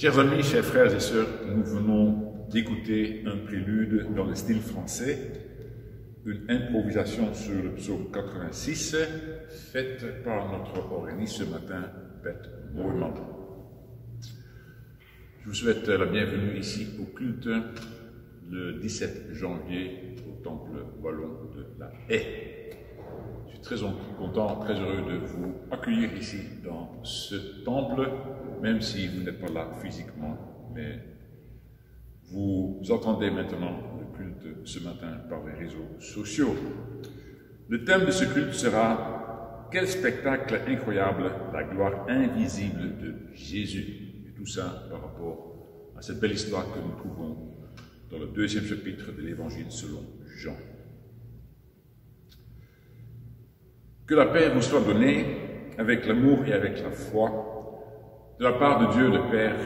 Chers amis, chers frères et sœurs, nous venons d'écouter un prélude dans le style français, une improvisation sur le psaume 86, faite par notre organiste ce matin, Beth Moorman. Je vous souhaite la bienvenue ici au culte le 17 janvier au temple wallon de la Haye. Je suis très content, très heureux de vous accueillir ici dans ce temple, même si vous n'êtes pas là physiquement, mais vous entendez maintenant le culte ce matin par les réseaux sociaux. Le thème de ce culte sera « Quel spectacle incroyable, la gloire invisible de Jésus ». Et tout ça par rapport à cette belle histoire que nous trouvons dans le 2e chapitre de l'Évangile selon Jean. Que la paix vous soit donnée avec l'amour et avec la foi de la part de Dieu le Père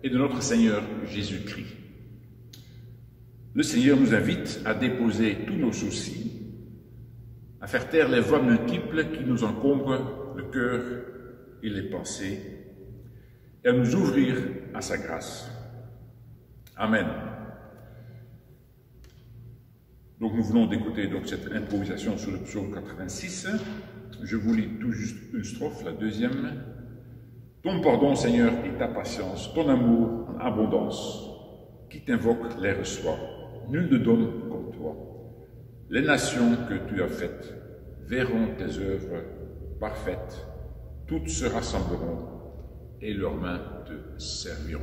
et de notre Seigneur Jésus-Christ. Le Seigneur nous invite à déposer tous nos soucis, à faire taire les voix multiples qui nous encombrent le cœur et les pensées, et à nous ouvrir à sa grâce. Amen. Donc nous venons d'écouter cette improvisation sur le psaume 86. Je vous lis tout juste une strophe, la deuxième. Ton pardon, Seigneur, et ta patience, ton amour en abondance, qui t'invoque les reçoit. Nul ne donne comme toi. Les nations que tu as faites verront tes œuvres parfaites. Toutes se rassembleront et leurs mains te serviront.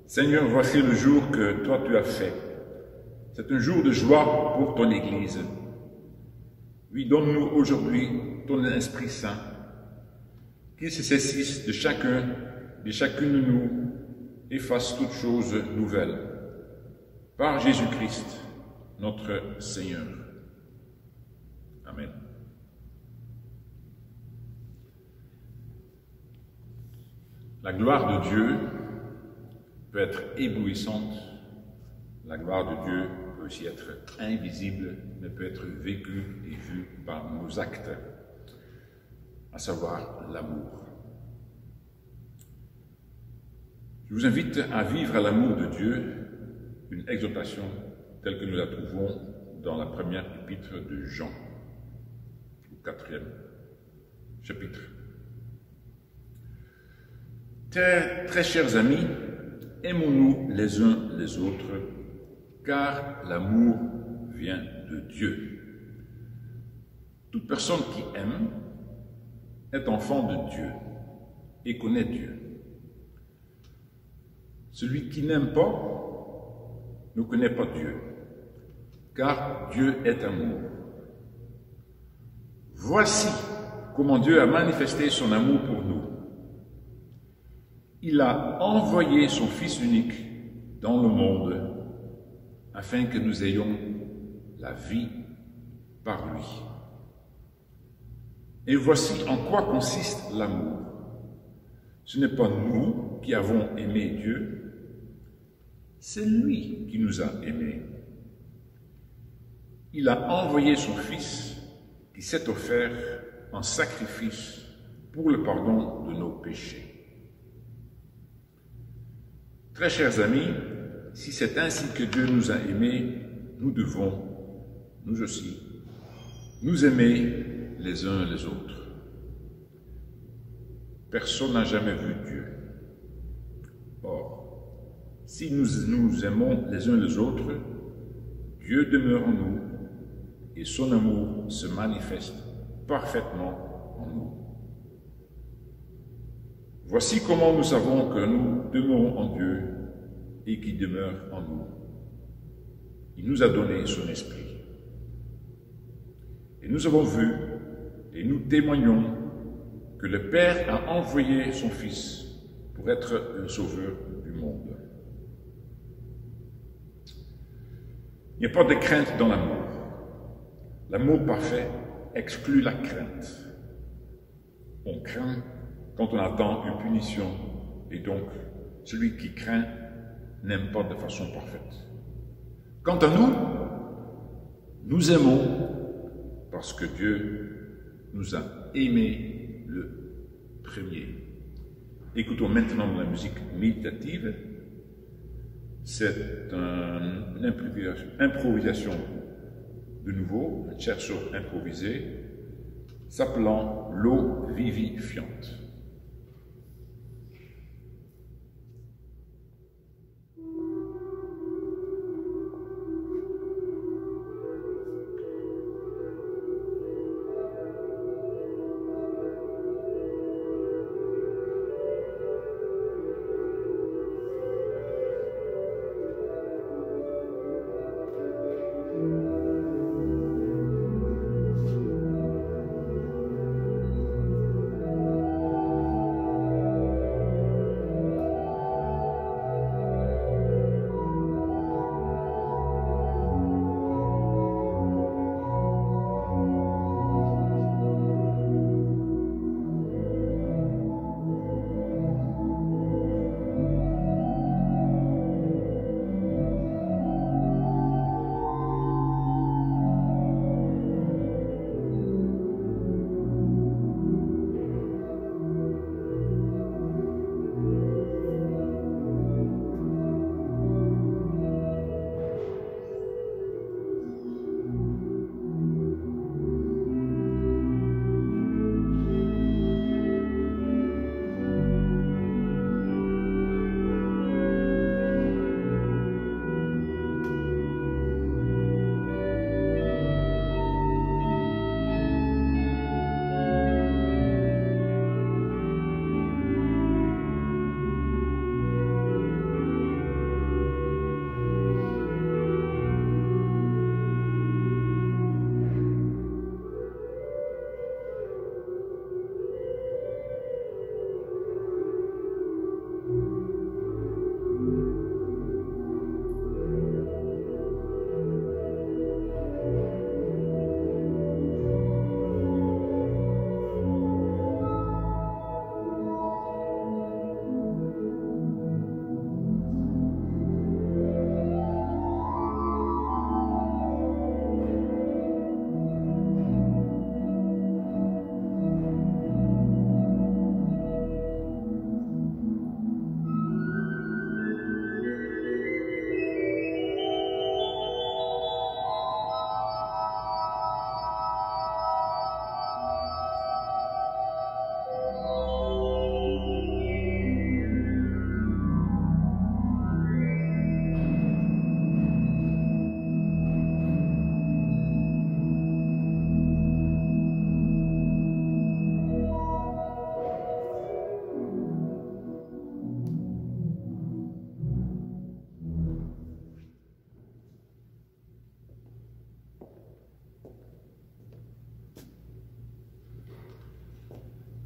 Seigneur, voici le jour que toi tu as fait. C'est un jour de joie pour ton Église. Oui, donne-nous aujourd'hui ton Esprit Saint, qu'il se saisisse de chacun, de chacune de nous, et fasse toutes choses nouvelles. Par Jésus-Christ, notre Seigneur. Amen. La gloire de Dieu peut être éblouissante, la gloire de Dieu peut aussi être invisible, mais peut être vécue et vue par nos actes, à savoir l'amour. Je vous invite à vivre à l'amour de Dieu, une exhortation telle que nous la trouvons dans la première épître de Jean, au 4e chapitre. Très chers amis, aimons-nous les uns les autres, car l'amour vient de Dieu. Toute personne qui aime est enfant de Dieu et connaît Dieu. Celui qui n'aime pas ne connaît pas Dieu, car Dieu est amour. Voici comment Dieu a manifesté son amour pour nous. Il a envoyé son Fils unique dans le monde afin que nous ayons la vie par lui. Et voici en quoi consiste l'amour. Ce n'est pas nous qui avons aimé Dieu, c'est lui qui nous a aimés. Il a envoyé son Fils qui s'est offert en sacrifice pour le pardon de nos péchés. Très chers amis, si c'est ainsi que Dieu nous a aimés, nous devons, nous aussi, nous aimer les uns les autres. Personne n'a jamais vu Dieu. Or, si nous nous aimons les uns les autres, Dieu demeure en nous et son amour se manifeste parfaitement en nous. Voici comment nous savons que nous demeurons en Dieu et qu'il demeure en nous. Il nous a donné son esprit. Et nous avons vu et nous témoignons que le Père a envoyé son Fils pour être le sauveur du monde. Il n'y a pas de crainte dans l'amour. L'amour parfait exclut la crainte. On craint quand on attend une punition, et donc celui qui craint n'aime pas de façon parfaite. Quant à nous, nous aimons parce que Dieu nous a aimés le premier. Écoutons maintenant de la musique méditative. C'est une improvisation de nouveau, un scherzo improvisé, s'appelant l'eau vivifiante.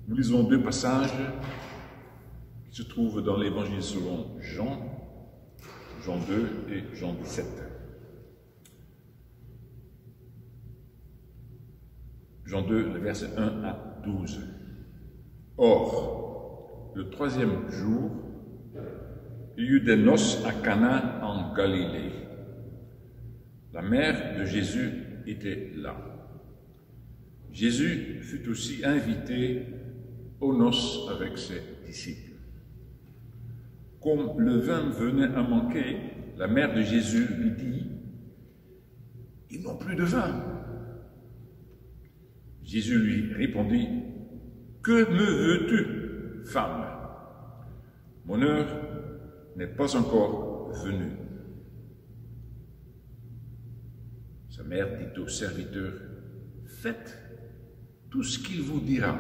Nous lisons deux passages qui se trouvent dans l'Évangile selon Jean, Jean 2 et Jean 17. Jean 2, le verset 1 à 12. Or, le troisième jour, il y eut des noces à Cana en Galilée. La mère de Jésus était là. Jésus fut aussi invité aux noces avec ses disciples. Comme le vin venait à manquer, la mère de Jésus lui dit « Ils n'ont plus de vin. » Jésus lui répondit « Que me veux-tu, femme? Mon heure n'est pas encore venue. » Sa mère dit au serviteur « Faites tout ce qu'il vous dira. »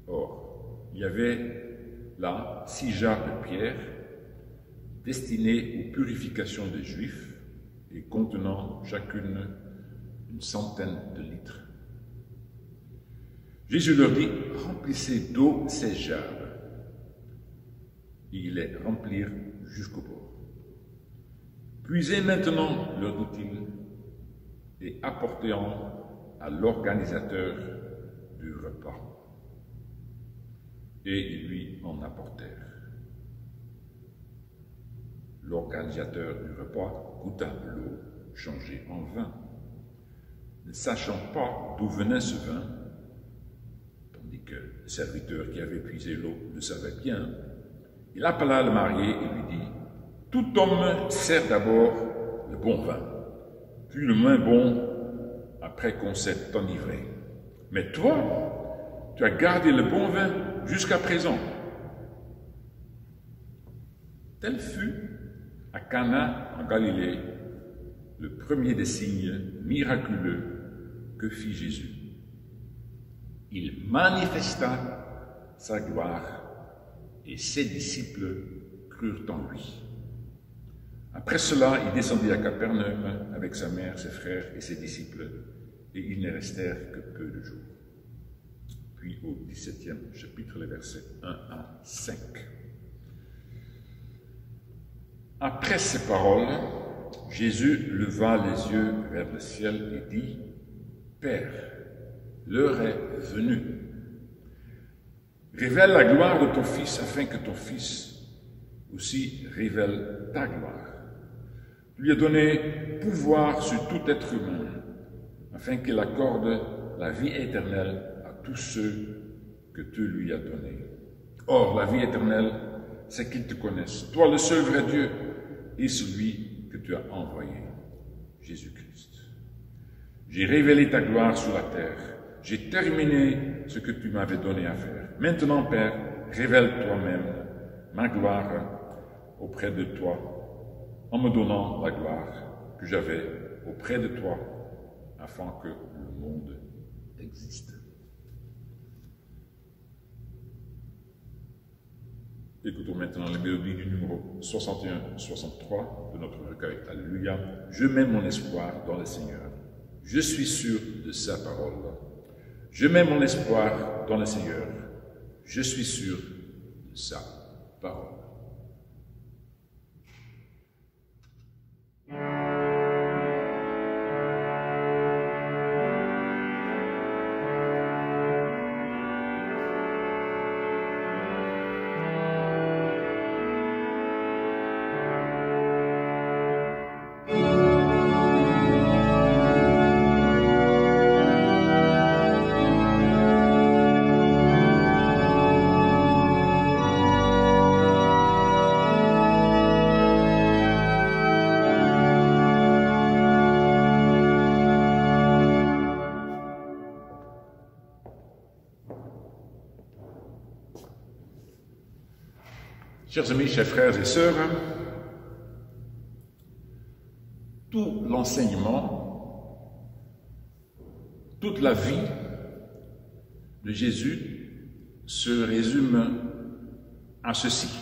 Or, il y avait là 6 jarres de pierre destinées aux purifications des Juifs et contenant chacune une centaine de litres. Jésus leur dit, remplissez d'eau ces jarres. Et ils les remplirent jusqu'au bord. Puisez maintenant, leur dit-il, et apportez-en à l'organisateur du repas. Et ils lui en apportèrent. L'organisateur du repas goûta l'eau changée en vin. Ne sachant pas d'où venait ce vin, tandis que le serviteur qui avait puisé l'eau le savait bien, il appela le marié et lui dit, « Tout homme sert d'abord le bon vin, puis le moins bon après qu'on s'est enivré. Mais toi, tu as gardé le bon vin jusqu'à présent. » Tel fut à Cana en Galilée le premier des signes miraculeux que fit Jésus. Il manifesta sa gloire et ses disciples crurent en lui. Après cela, il descendit à Capernaum avec sa mère, ses frères et ses disciples, et ils ne restèrent que peu de jours. Puis au 17e chapitre, les versets 1 à 5. Après ces paroles, Jésus leva les yeux vers le ciel et dit, « Père, l'heure est venue. Révèle la gloire de ton Fils, afin que ton Fils aussi révèle ta gloire. Tu lui as donné pouvoir sur tout être humain, afin qu'il accorde la vie éternelle à tous ceux que tu lui as donnés. Or, la vie éternelle, c'est qu'ils te connaissent, toi le seul vrai Dieu, et celui que tu as envoyé, Jésus-Christ. J'ai révélé ta gloire sur la terre. J'ai terminé ce que tu m'avais donné à faire. Maintenant, Père, révèle toi-même ma gloire auprès de toi, en me donnant la gloire que j'avais auprès de toi, afin que le monde existe. Écoutons maintenant la mélodie du numéro 61-63 de notre recueil. Alléluia. Je mets mon espoir dans le Seigneur. Je suis sûr de sa parole. Je mets mon espoir dans le Seigneur. Je suis sûr de sa parole. Chers amis, chers frères et sœurs, tout l'enseignement, toute la vie de Jésus se résume à ceci.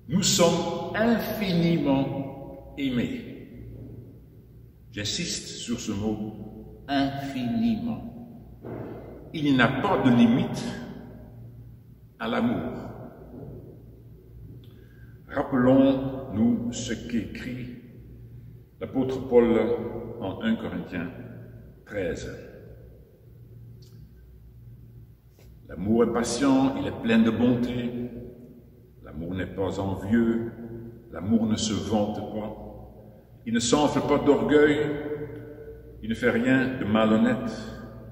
Nous sommes infiniment aimés. J'insiste sur ce mot, infiniment Il n'y a pas de limite à l'amour. Rappelons-nous ce qu'écrit l'apôtre Paul en 1 Corinthiens 13. L'amour est patient, il est plein de bonté. L'amour n'est pas envieux, l'amour ne se vante pas. Il ne s'enfle pas d'orgueil, il ne fait rien de malhonnête,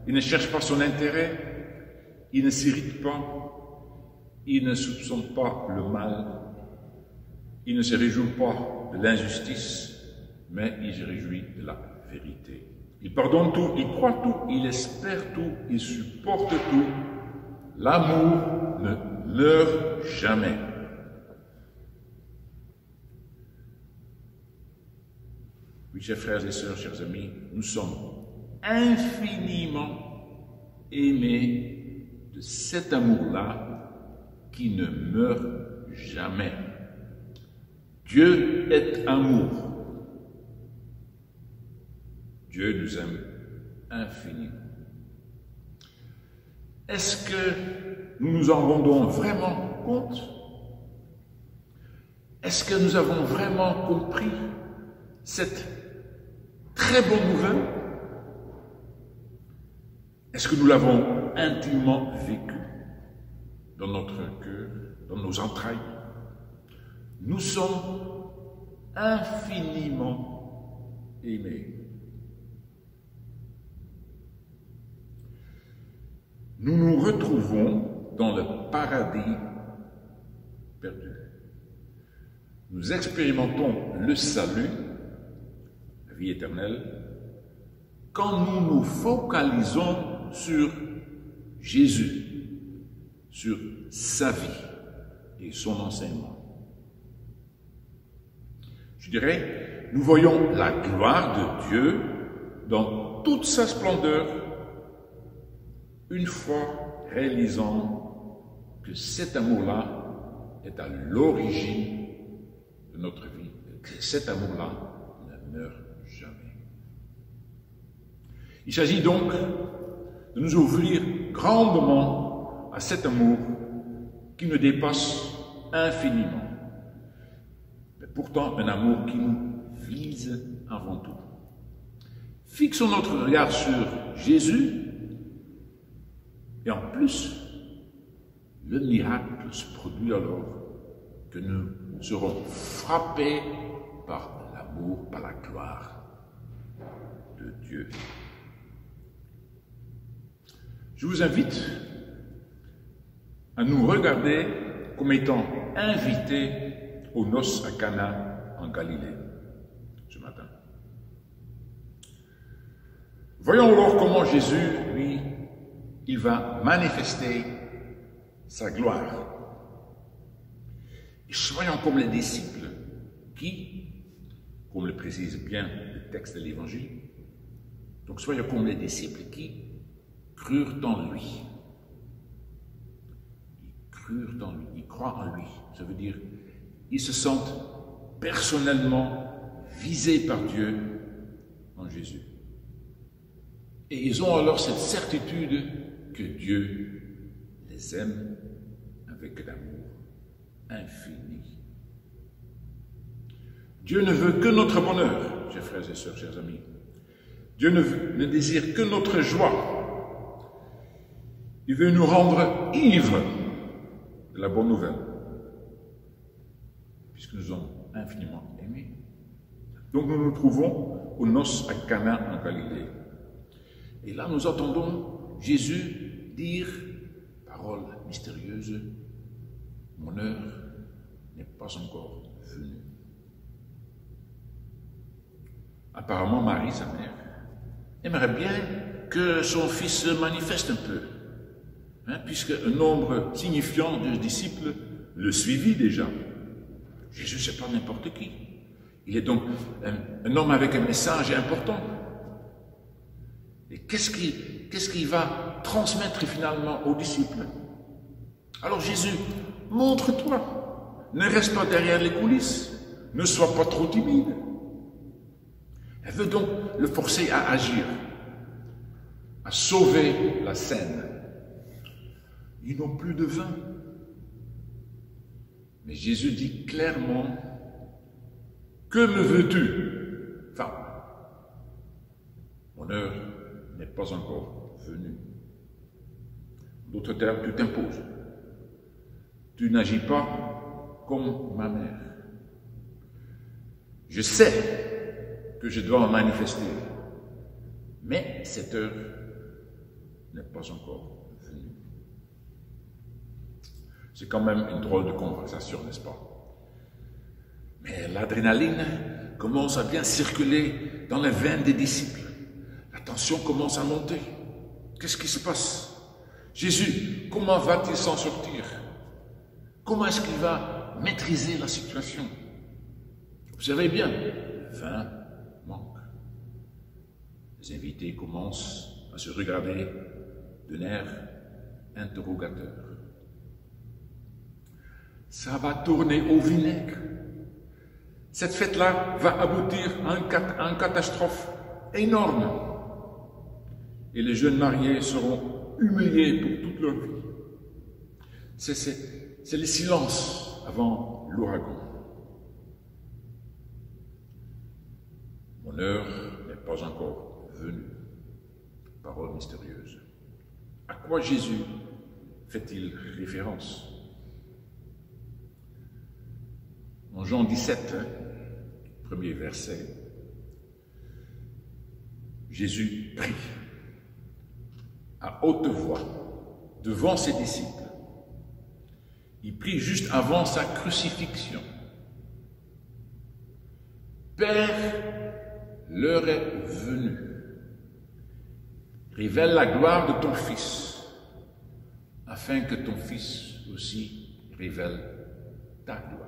il ne cherche pas son intérêt, il ne s'irrite pas, il ne soupçonne pas le mal, il ne se réjouit pas de l'injustice, mais il se réjouit de la vérité. Il pardonne tout, il croit tout, il espère tout, il supporte tout. L'amour ne meurt jamais. Oui, chers frères et sœurs, chers amis, nous sommes infiniment aimés de cet amour-là qui ne meurt jamais. Dieu est amour. Dieu nous aime infiniment. Est-ce que nous nous en rendons vraiment compte? Est-ce que nous avons vraiment compris cette très bonne nouvelle? Est-ce que nous l'avons intimement vécu dans notre cœur, dans nos entrailles? Nous sommes infiniment aimés. Nous nous retrouvons dans le paradis perdu. Nous expérimentons le salut, la vie éternelle, quand nous nous focalisons sur Jésus, sur sa vie et son enseignement. Je dirais, nous voyons la gloire de Dieu dans toute sa splendeur, une fois réalisant que cet amour-là est à l'origine de notre vie, que cet amour-là ne meurt jamais. Il s'agit donc de nous ouvrir grandement à cet amour qui nous dépasse infiniment, mais pourtant un amour qui nous vise avant tout. Fixons notre regard sur Jésus. Et en plus, le miracle se produit alors que nous serons frappés par l'amour, par la gloire de Dieu. Je vous invite à nous regarder comme étant invités aux noces à Cana en Galilée ce matin. Voyons alors comment Jésus, lui, il va manifester sa gloire. Et soyons comme les disciples qui, comme le précise bien le texte de l'Évangile, donc soyons comme les disciples qui crurent en lui. Ils crurent en lui, ils croient en lui. Ça veut dire, ils se sentent personnellement visés par Dieu en Jésus. Et ils ont alors cette certitude que Dieu les aime avec l'amour infini. Dieu ne veut que notre bonheur, chers frères et sœurs, chers amis. Dieu ne désire que notre joie. Il veut nous rendre ivres de la bonne nouvelle, puisque nous sommes infiniment aimés. Donc nous nous trouvons aux noces à Cana en Galilée. Et là nous entendons Jésus dire, parole mystérieuse, mon heure n'est pas encore venue. Apparemment, Marie, sa mère, aimerait bien que son fils se manifeste un peu, puisque un nombre signifiant de disciples le suivit déjà. Jésus, c'est pas n'importe qui. Il est donc un homme avec un message important. Et qu'est-ce qu'il va transmettre finalement aux disciples? Alors Jésus, montre-toi. Ne reste pas derrière les coulisses. Ne sois pas trop timide. Elle veut donc le forcer à agir. a sauvé la scène. Ils n'ont plus de vin. Mais Jésus dit clairement, que me veux-tu? Enfin, mon heure n'est pas encore venue. D'autres termes, tu t'imposes. Tu n'agis pas comme ma mère. Je sais que je dois en manifester, mais cette heure n'est pas encore venue. C'est quand même une drôle de conversation, n'est-ce pas? Mais l'adrénaline commence à bien circuler dans les veines des disciples. La tension commence à monter. Qu'est-ce qui se passe? Jésus, comment va-t-il s'en sortir? Comment est-ce qu'il va maîtriser la situation? Observez bien, le vin manque. Les invités commencent à se regarder d'un air interrogateur. Ça va tourner au vinaigre. Cette fête-là va aboutir à une catastrophe énorme. Et les jeunes mariés seront humiliés pour toute leur vie. C'est le silence avant l'ouragan. Mon heure n'est pas encore venue. Parole mystérieuse. À quoi Jésus fait-il référence? En Jean 17, premier verset, Jésus prie à haute voix devant ses disciples. Il prie juste avant sa crucifixion. Père, l'heure est venue. Révèle la gloire de ton Fils, afin que ton Fils aussi révèle ta gloire.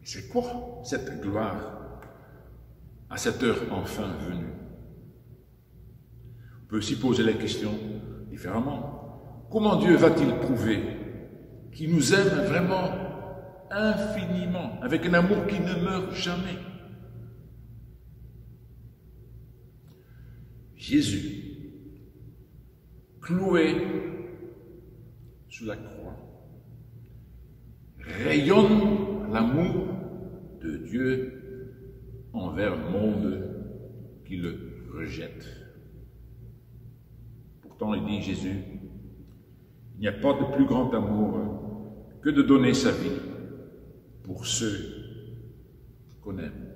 C'est quoi cette gloire à cette heure enfin venue? On peut aussi poser la question différemment. Comment Dieu va-t-il prouver qu'il nous aime vraiment infiniment, avec un amour qui ne meurt jamais? Jésus, cloué sur la croix, rayonne l'amour de Dieu envers le monde qui le rejette. Pourtant, il dit Jésus, il n'y a pas de plus grand amour que de donner sa vie pour ceux qu'on aime.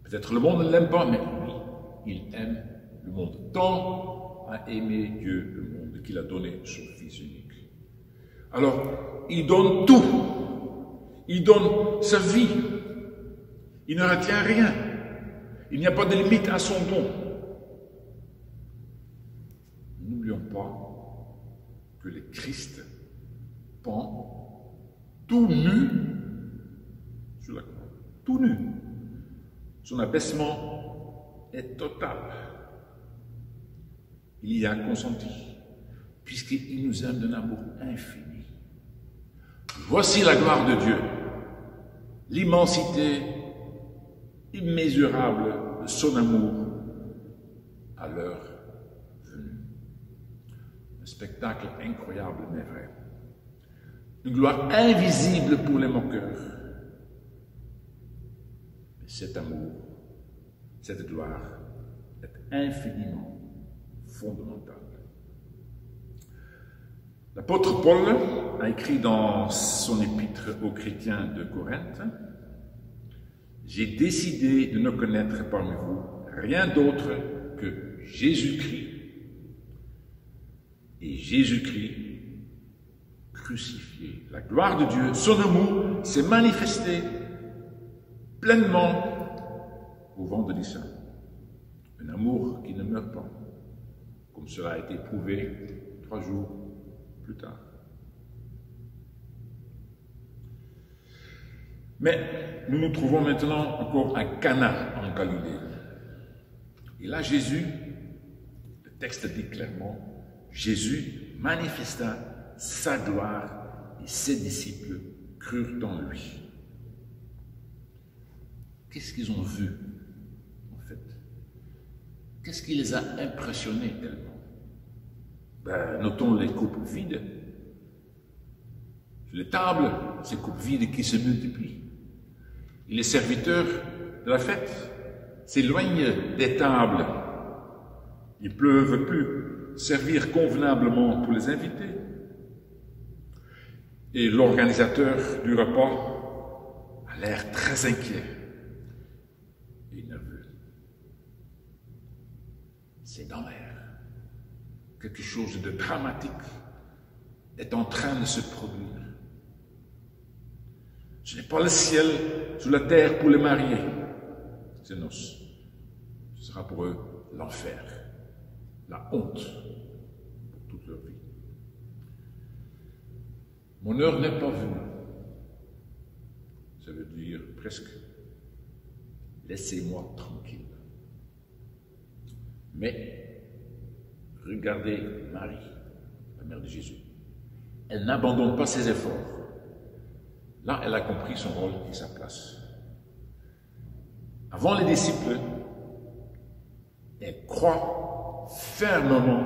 Peut-être le monde ne l'aime pas, mais lui, il aime le monde. Tant a aimé Dieu le monde qu'il a donné son Fils unique. Alors, il donne tout. Il donne sa vie. Il ne retient rien. Il n'y a pas de limite à son don. N'oublions pas que le Christ pend tout nu sur la croix. Tout nu. Son abaissement est total. Il y a consenti, puisqu'il nous aime d'un amour infini. Voici la gloire de Dieu, l'immensité immesurable de son amour à l'heure venue. Un spectacle incroyable mais vrai. Une gloire invisible pour les moqueurs. Mais cet amour, cette gloire est infiniment fondamentale. L'apôtre Paul a écrit dans son épître aux chrétiens de Corinthe, « J'ai décidé de ne connaître parmi vous rien d'autre que Jésus-Christ et Jésus-Christ crucifié. » La gloire de Dieu, son amour s'est manifesté pleinement au vendredi saint. Un amour qui ne meurt pas, comme cela a été prouvé 3 jours plus tard. Mais nous nous trouvons maintenant encore à Cana en Galilée. Et là, Jésus, le texte dit clairement, Jésus manifesta sa gloire et ses disciples crurent en lui. Qu'est-ce qu'ils ont vu, en fait? Qu'est-ce qui les a impressionnés tellement? Notons les coupes vides. Sur les tables, ces coupes vides qui se multiplient. Et les serviteurs de la fête s'éloignent des tables. Ils ne peuvent plus servir convenablement pour les invités. Et l'organisateur du repas a l'air très inquiet et nerveux. C'est dans l'air. Quelque chose de dramatique est en train de se produire. Ce n'est pas le ciel sous la terre pour les mariés, ces noces. Ce sera pour eux l'enfer, la honte pour toute leur vie. Mon heure n'est pas venue. Ça veut dire presque laissez-moi tranquille. Mais regardez Marie, la mère de Jésus. Elle n'abandonne pas ses efforts. Là, elle a compris son rôle et sa place. Avant les disciples, elle croit fermement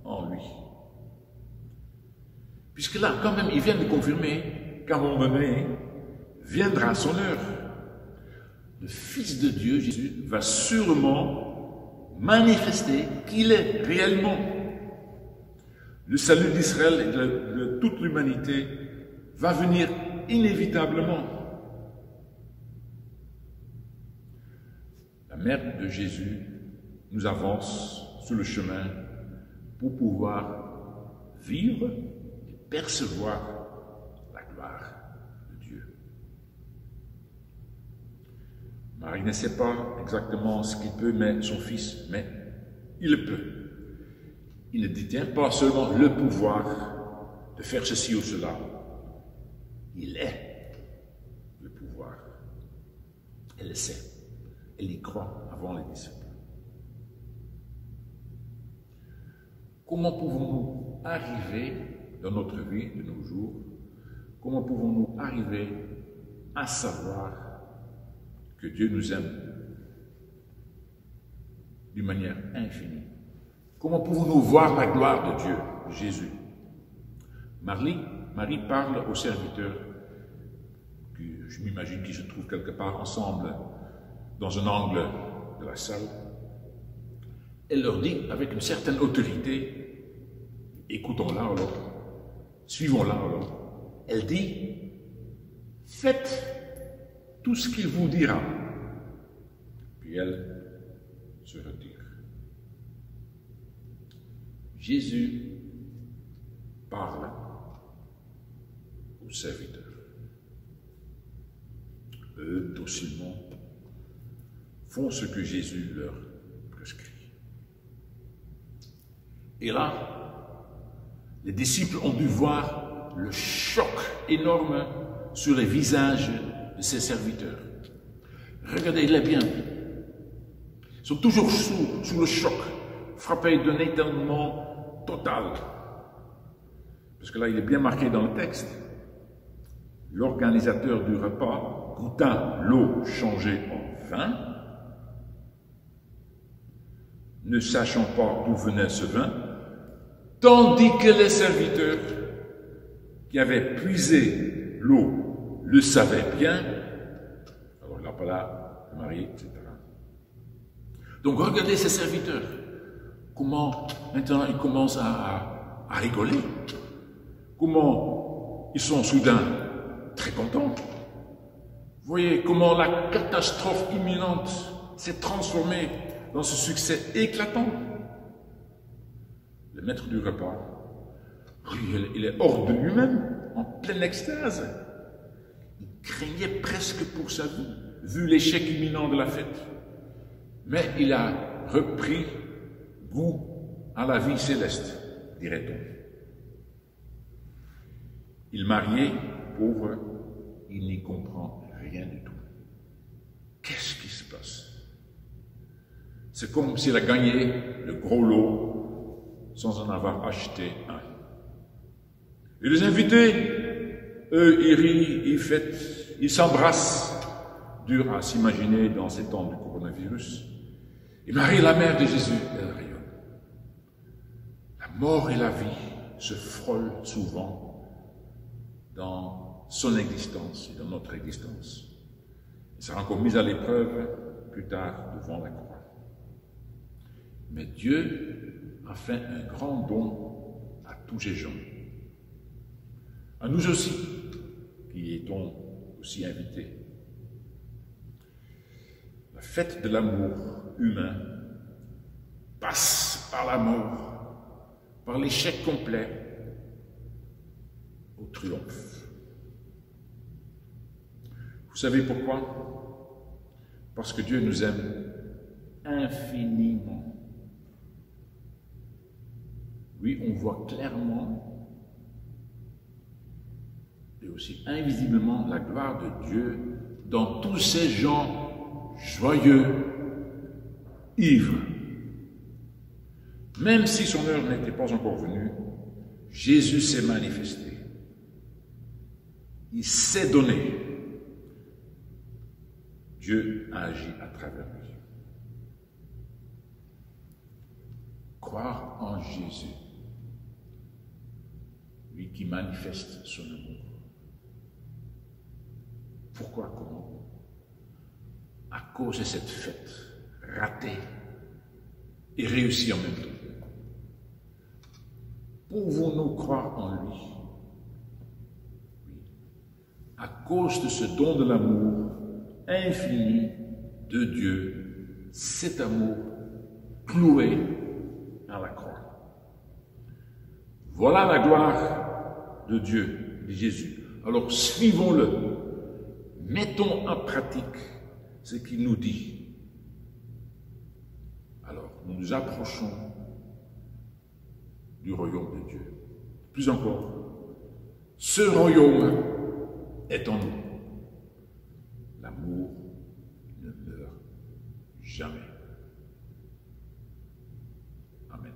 en lui. Puisque là, quand même, il vient de confirmer qu'à un moment donné, viendra son heure. Le Fils de Dieu, Jésus, va sûrement manifester qu'il est réellement. Le salut d'Israël et de toute l'humanité va venir inévitablement. La mère de Jésus nous avance sur le chemin pour pouvoir vivre et percevoir la gloire de Dieu. Marie ne sait pas exactement ce qu'il peut mettre son fils, mais il le peut. Il ne détient pas seulement le pouvoir de faire ceci ou cela. Il est le pouvoir. Elle le sait. Elle y croit avant les disciples. Comment pouvons-nous arriver dans notre vie de nos jours, comment pouvons-nous arriver à savoir que Dieu nous aime d'une manière infinie? Comment pouvons-nous voir la gloire de Dieu, Jésus? Marie parle aux serviteurs, que je m'imagine qu'ils se trouvent quelque part ensemble dans un angle de la salle. Elle leur dit avec une certaine autorité, écoutons-la alors, suivons-la alors. Elle dit, faites tout ce qu'il vous dira. Puis elle se retire. Jésus parle aux serviteurs. Eux, docilement, font ce que Jésus leur prescrit. Et là, les disciples ont dû voir le choc énorme sur les visages de ces serviteurs. Regardez-les bien. Ils sont toujours sous le choc, frappés d'un étonnement total. Parce que là, il est bien marqué dans le texte. L'organisateur du repas goûta l'eau changée en vin, ne sachant pas d'où venait ce vin, tandis que les serviteurs qui avaient puisé l'eau le savaient bien. Alors là, pas là, Marie, etc. Donc regardez ces serviteurs, comment maintenant ils commencent à rigoler, comment ils sont soudain très contents. Vous voyez comment la catastrophe imminente s'est transformée dans ce succès éclatant. Le maître du repas, il est hors de lui-même, en pleine extase. Il craignait presque pour sa vie, vu l'échec imminent de la fête. Mais il a repris goût à la vie céleste, dirait-on. Il marié, pauvre, il n'y comprend rien du tout. Qu'est-ce qui se passe? C'est comme s'il a gagné le gros lot sans en avoir acheté un. Et les invités, eux, ils rient, ils fêtent, ils s'embrassent. Dur à s'imaginer dans ces temps du coronavirus. Et Marie, la mère de Jésus, elle rayonne. La mort et la vie se frôlent souvent dans son existence et dans notre existence. Elle sera encore mise à l'épreuve plus tard devant la croix. Mais Dieu a fait un grand don à tous ces gens. À nous aussi, qui étions aussi invités. La fête de l'amour humain passe par la mort, par l'échec complet, au triomphe. Vous savez pourquoi? Parce que Dieu nous aime infiniment. Oui, on voit clairement et aussi invisiblement la gloire de Dieu dans tous ces gens joyeux, ivres. Même si son heure n'était pas encore venue, Jésus s'est manifesté. Il s'est donné. Dieu a agi à travers lui. Croire en Jésus, lui qui manifeste son amour. Pourquoi, comment? À cause de cette fête ratée et réussie en même temps. Pouvons-nous croire en lui? Oui. À cause de ce don de l'amour infini de Dieu, cet amour cloué à la croix. Voilà la gloire de Dieu, de Jésus. Alors suivons-le, mettons en pratique ce qu'il nous dit. Alors nous nous approchons du royaume de Dieu. Plus encore, ce royaume est en nous. L'amour ne meurt jamais. Amen.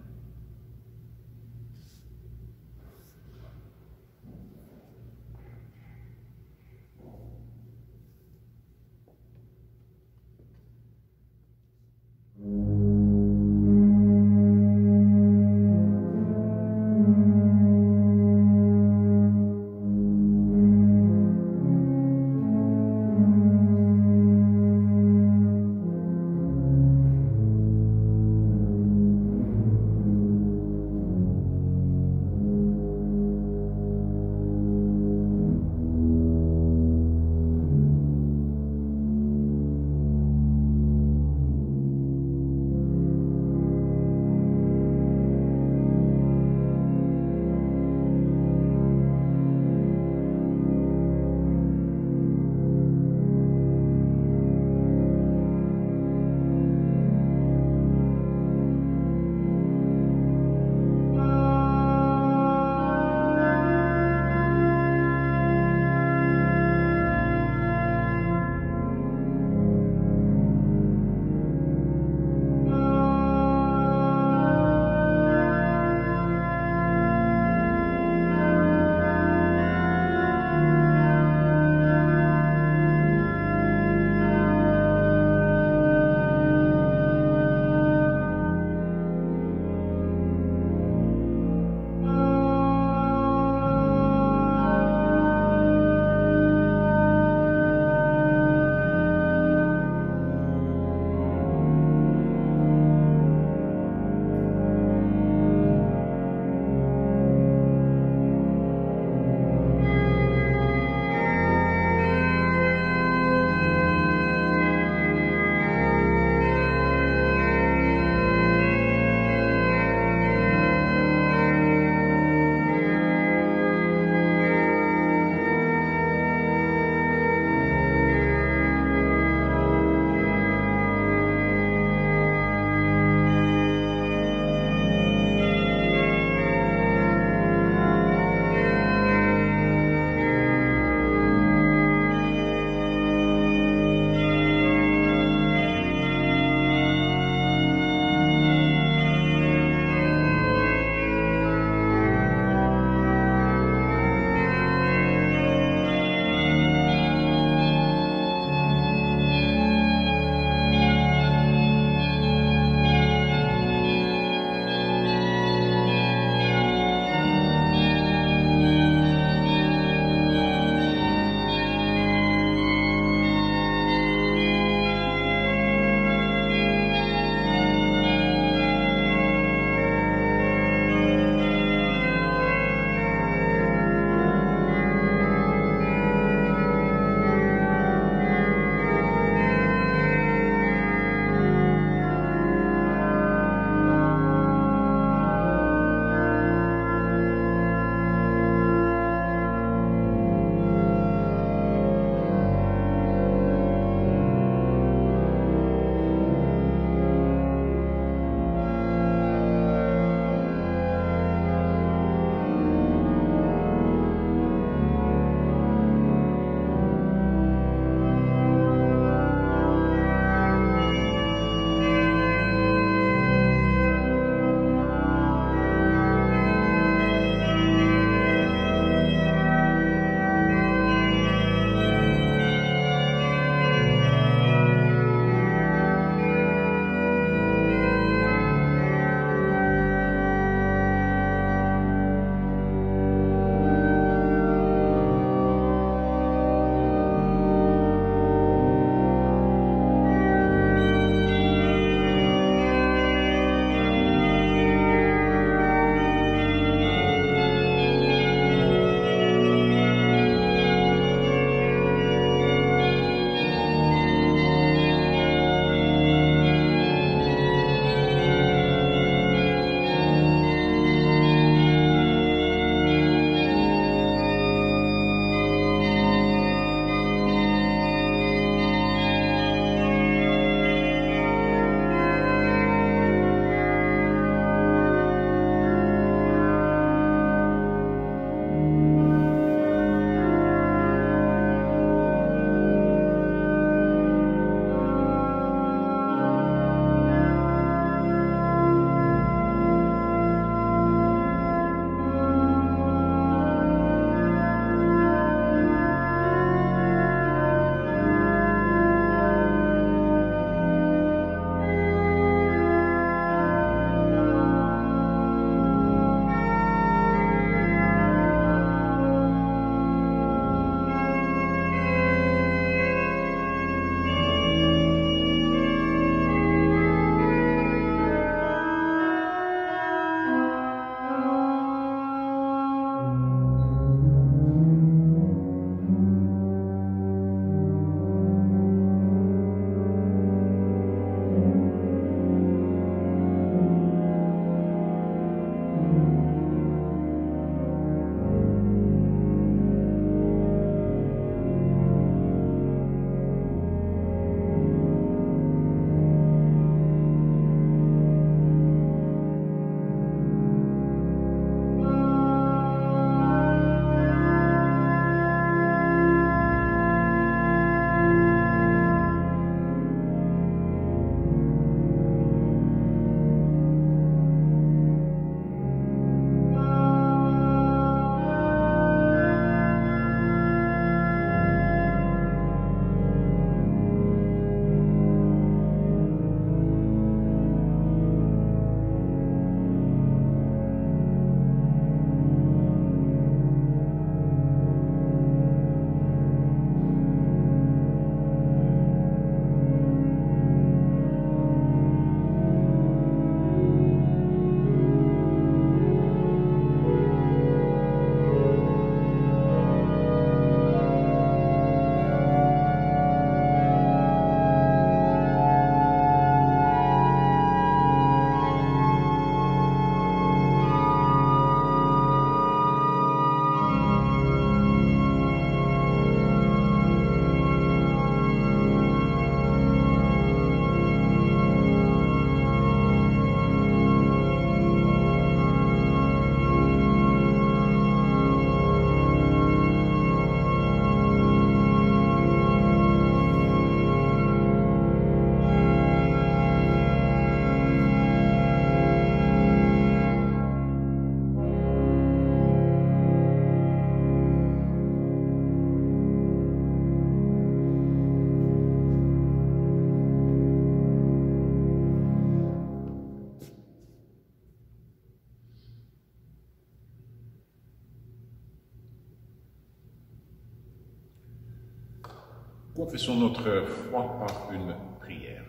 Confessons notre foi par une prière.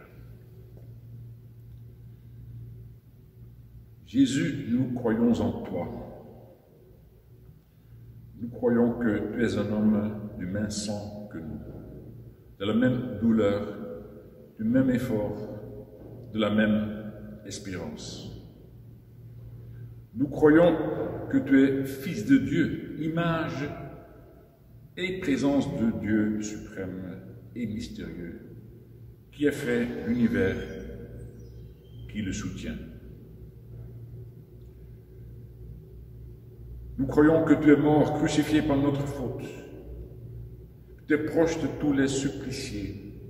Jésus, nous croyons en toi. Nous croyons que tu es un homme du même sang que nous, de la même douleur, du même effort, de la même espérance. Nous croyons que tu es Fils de Dieu, image et présence de Dieu suprême et mystérieux, qui a fait l'univers, qui le soutient. Nous croyons que tu es mort, crucifié par notre faute. Tu es proche de tous les suppliciés.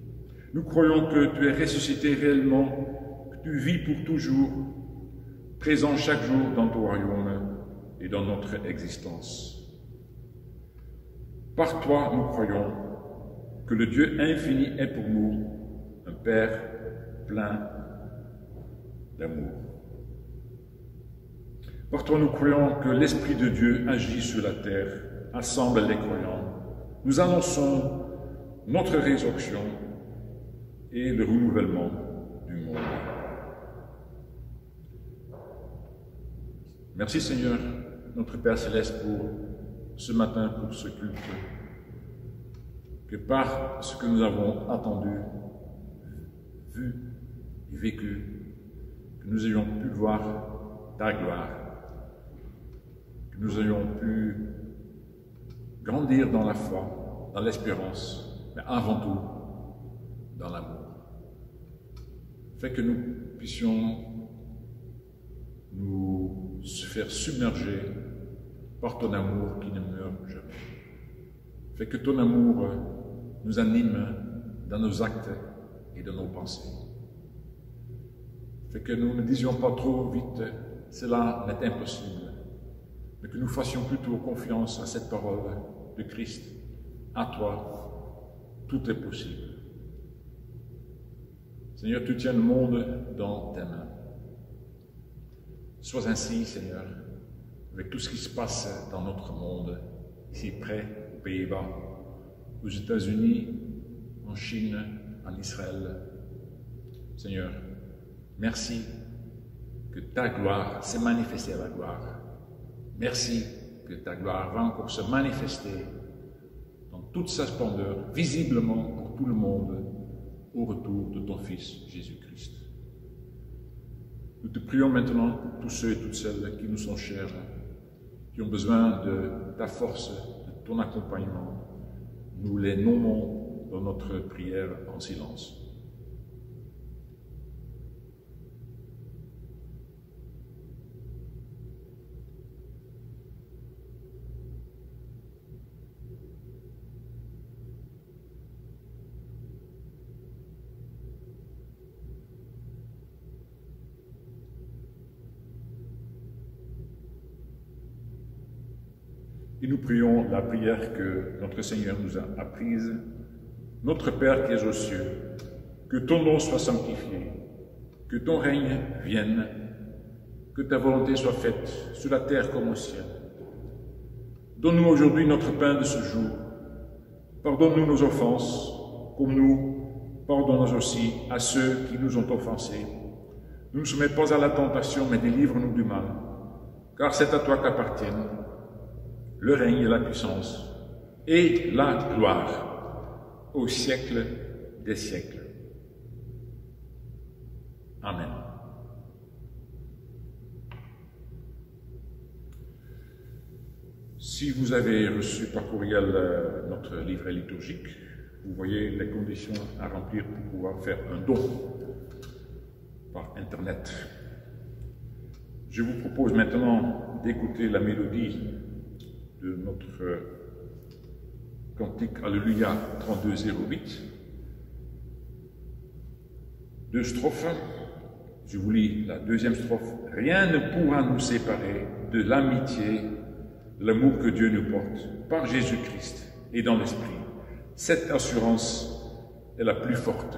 Nous croyons que tu es ressuscité réellement, que tu vis pour toujours, présent chaque jour dans ton royaume et dans notre existence. Par toi, nous croyons que le Dieu infini est pour nous un Père plein d'amour. Par toi, nous croyons que l'Esprit de Dieu agit sur la terre, assemble les croyants. Nous annonçons notre résurrection et le renouvellement du monde. Merci Seigneur, notre Père Céleste, pour ce matin, pour ce culte, que par ce que nous avons attendu, vu et vécu, que nous ayons pu voir ta gloire, que nous ayons pu grandir dans la foi, dans l'espérance, mais avant tout dans l'amour. Fais que nous puissions nous faire submerger par ton amour qui ne meurt jamais. Fais que ton amour nous anime dans nos actes et dans nos pensées. Fais que nous ne disions pas trop vite « cela n'est impossible », mais que nous fassions plutôt confiance à cette parole de Christ. À toi, tout est possible. Seigneur, tu tiens le monde dans tes mains. Sois ainsi, Seigneur, avec tout ce qui se passe dans notre monde, ici près, aux Pays-Bas, aux États-Unis, en Chine, en Israël. Seigneur, merci que ta gloire s'est manifestée à la gloire. Merci que ta gloire va encore se manifester dans toute sa splendeur, visiblement pour tout le monde, au retour de ton Fils Jésus-Christ. Nous te prions maintenant pour tous ceux et toutes celles qui nous sont chers, qui ont besoin de ta force, de ton accompagnement. Nous les nommons dans notre prière en silence. Et nous prions la prière que notre Seigneur nous a apprise. Notre Père qui es aux cieux, que ton nom soit sanctifié, que ton règne vienne, que ta volonté soit faite sur la terre comme au ciel. Donne-nous aujourd'hui notre pain de ce jour. Pardonne-nous nos offenses, comme nous pardonnons aussi à ceux qui nous ont offensés. Ne nous soumets pas à la tentation, mais délivre-nous du mal, car c'est à toi qu'appartiennent le règne et la puissance et la gloire au siècle des siècles. Amen. Si vous avez reçu par courriel notre livret liturgique, vous voyez les conditions à remplir pour pouvoir faire un don par Internet. Je vous propose maintenant d'écouter la mélodie de notre cantique Alléluia 3208. 2 strophes. Je vous lis la deuxième strophe. Rien ne pourra nous séparer de l'amitié, de l'amour que Dieu nous porte par Jésus-Christ et dans l'Esprit. Cette assurance est la plus forte.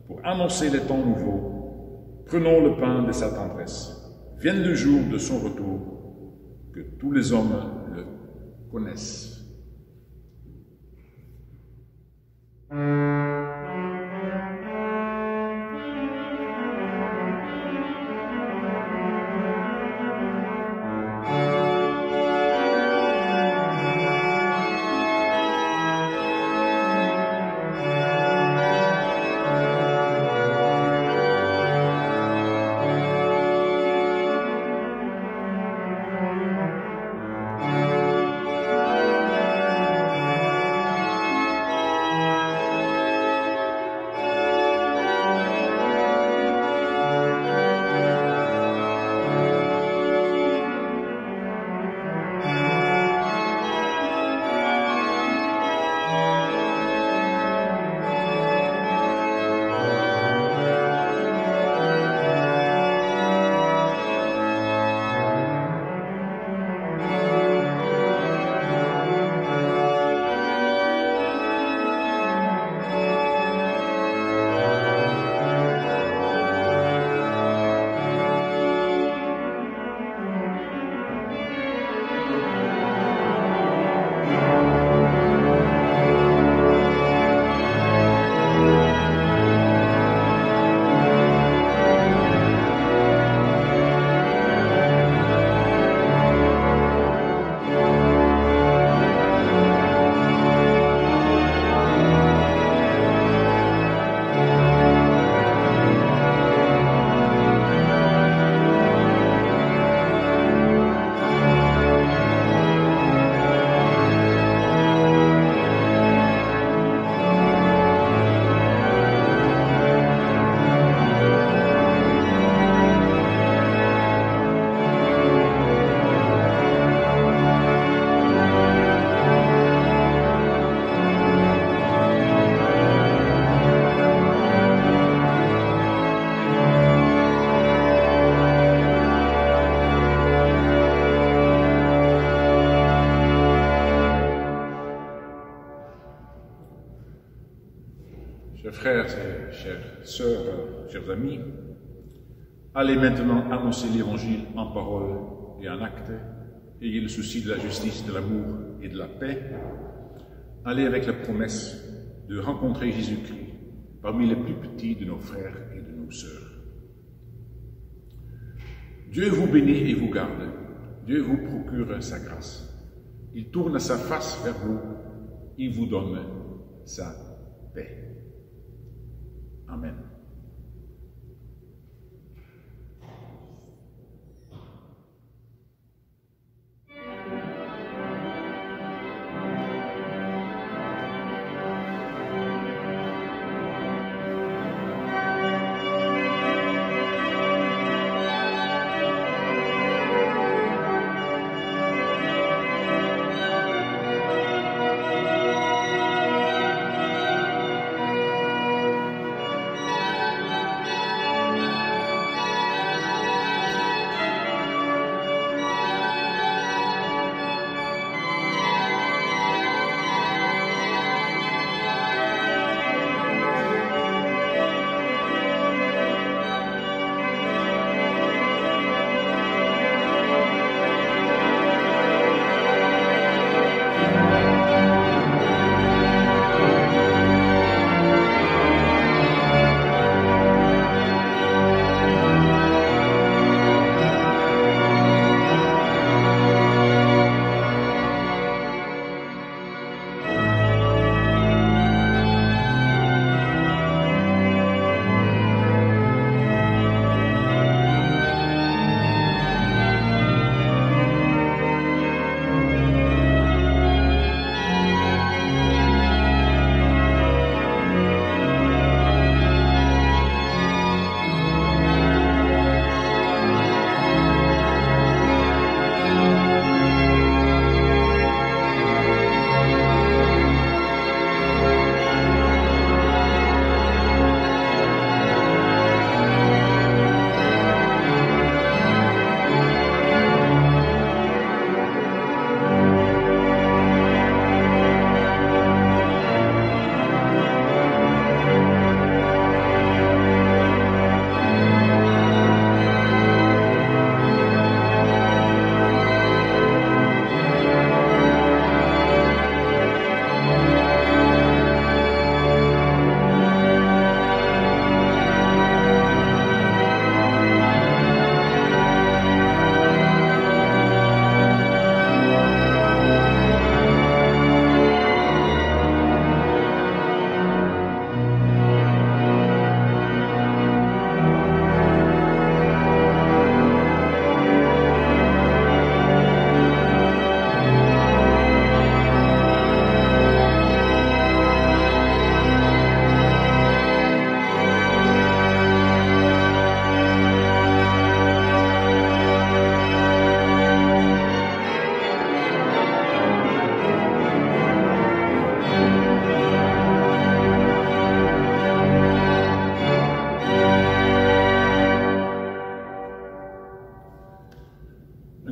Pour annoncer les temps nouveaux, prenons le pain de sa tendresse. Vienne le jour de son retour, que tous les hommes le connaissent. Chers frères et chères sœurs, chers amis, allez maintenant annoncer l'Évangile en parole et en acte. Ayez le souci de la justice, de l'amour et de la paix. Allez avec la promesse de rencontrer Jésus-Christ parmi les plus petits de nos frères et de nos sœurs. Dieu vous bénit et vous garde. Dieu vous procure sa grâce. Il tourne sa face vers vous. Il vous donne sa paix. Amen.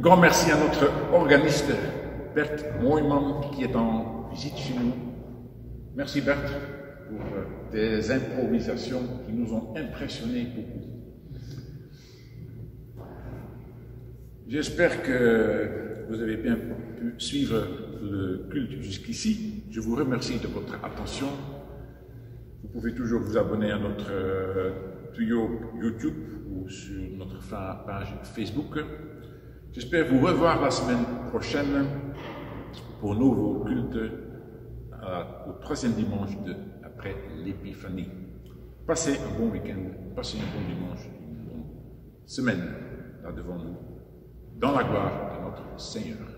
grand merci à notre organiste Bert Mooijman qui est en visite chez nous. Merci Bert pour tes improvisations qui nous ont impressionnés beaucoup. J'espère que vous avez bien pu suivre le culte jusqu'ici. Je vous remercie de votre attention. Vous pouvez toujours vous abonner à notre tuyau YouTube ou sur notre page Facebook. J'espère vous revoir la semaine prochaine pour nouveau culte au troisième dimanche après l'Épiphanie. Passez un bon week-end, passez un bon dimanche, une bonne semaine là devant nous, dans la gloire de notre Seigneur.